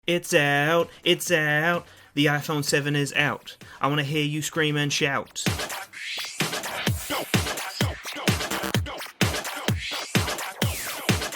It's out, it's out, the iPhone 7 is out. I want to hear you scream and shout.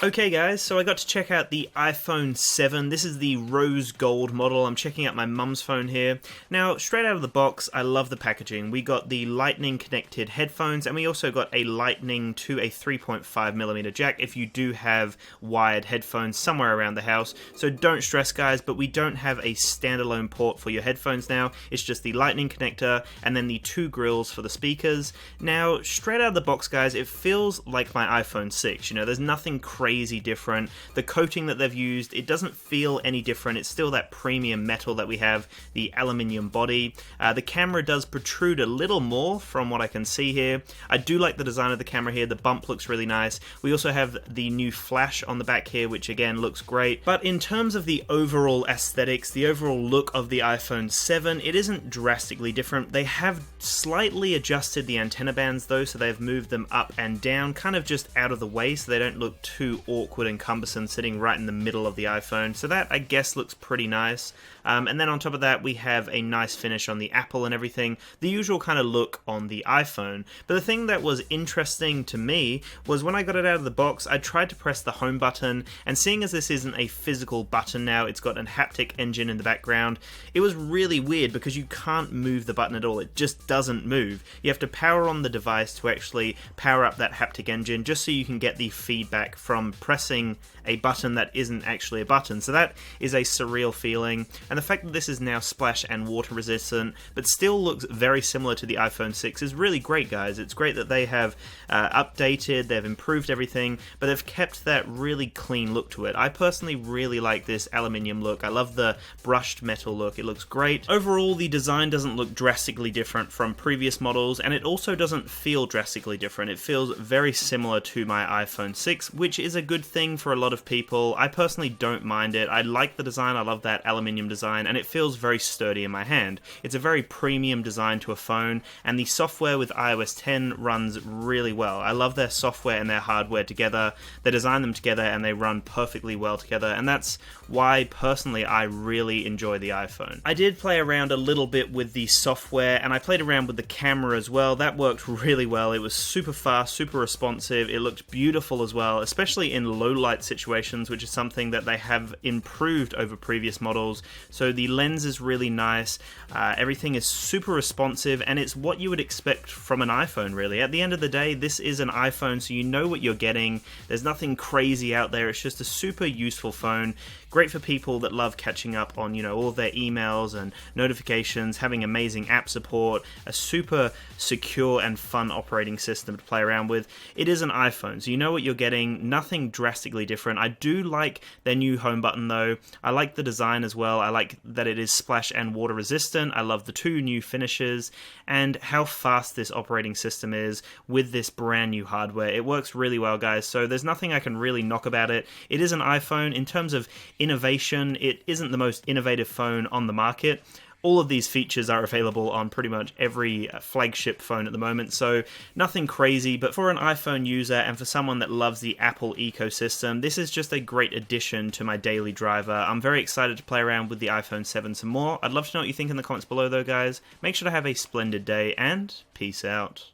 Okay guys, so I got to check out the iPhone 7. This is the rose gold model. I'm checking out my mum's phone here. Now, straight out of the box, I love the packaging. We got the lightning connected headphones, and we also got a lightning to a 3.5mm jack if you do have wired headphones somewhere around the house. So don't stress guys, but we don't have a standalone port for your headphones now. It's just the lightning connector and then the two grills for the speakers. Now, straight out of the box guys, it feels like my iPhone 6. You know, there's nothing crazy different. The coating that they've used, it doesn't feel any different. It's still that premium metal that we have, the aluminium body. The camera does protrude a little more from what I can see here. I do like the design of the camera here. The bump looks really nice. We also have the new flash on the back here, which again looks great. But in terms of the overall aesthetics, the overall look of the iPhone 7, it isn't drastically different. They have slightly adjusted the antenna bands though, so they've moved them up and down, kind of just out of the way so they don't look too awkward and cumbersome sitting right in the middle of the iPhone. So that I guess looks pretty nice. And then on top of that we have a nice finish on the Apple and everything, the usual kind of look on the iPhone. But the thing that was interesting to me was when I got it out of the box, I tried to press the home button, and seeing as this isn't a physical button now, it's got a haptic engine in the background, it was really weird because you can't move the button at all. It just doesn't move. You have to power on the device to actually power up that haptic engine just so you can get the feedback from pressing a button that isn't actually a button. So that is a surreal feeling, and the fact that this is now splash and water resistant but still looks very similar to the iPhone 6 is really great guys. It's great that they have updated, they've improved everything, but they've kept that really clean look to it. I personally really like this aluminium look. I love the brushed metal look. It looks great. Overall, the design doesn't look drastically different from previous models, and it also doesn't feel drastically different. It feels very similar to my iPhone 6, which is a good thing for a lot of people. I personally don't mind it. I like the design. I love that aluminium design, and it feels very sturdy in my hand. It's a very premium design to a phone, and the software with iOS 10 runs really well. I love their software and their hardware together. They design them together and they run perfectly well together, and that's why personally I really enjoy the iPhone. I did play around a little bit with the software, and I played around with the camera as well. That worked really well. It was super fast, super responsive. It looked beautiful as well, especially in low light situations, which is something that they have improved over previous models. So the lens is really nice. Everything is super responsive, and it's what you would expect from an iPhone really. At the end of the day, this is an iPhone, so you know what you're getting. There's nothing crazy out there. It's just a super useful phone. Great for people that love catching up on, you know, all of their emails and notifications, having amazing app support, a super secure and fun operating system to play around with. It is an iPhone, so you know what you're getting. Nothing drastically different. I do like their new home button though. I like the design as well. I like that it is splash and water resistant. I love the two new finishes and how fast this operating system is with this brand new hardware. It works really well guys, so there's nothing I can really knock about it. It is an iPhone. In terms of innovation, it isn't the most innovative phone on the market. All of these features are available on pretty much every flagship phone at the moment, so nothing crazy, but for an iPhone user and for someone that loves the Apple ecosystem, this is just a great addition to my daily driver. I'm very excited to play around with the iPhone 7 some more. I'd love to know what you think in the comments below though guys. Make sure to have a splendid day, and peace out.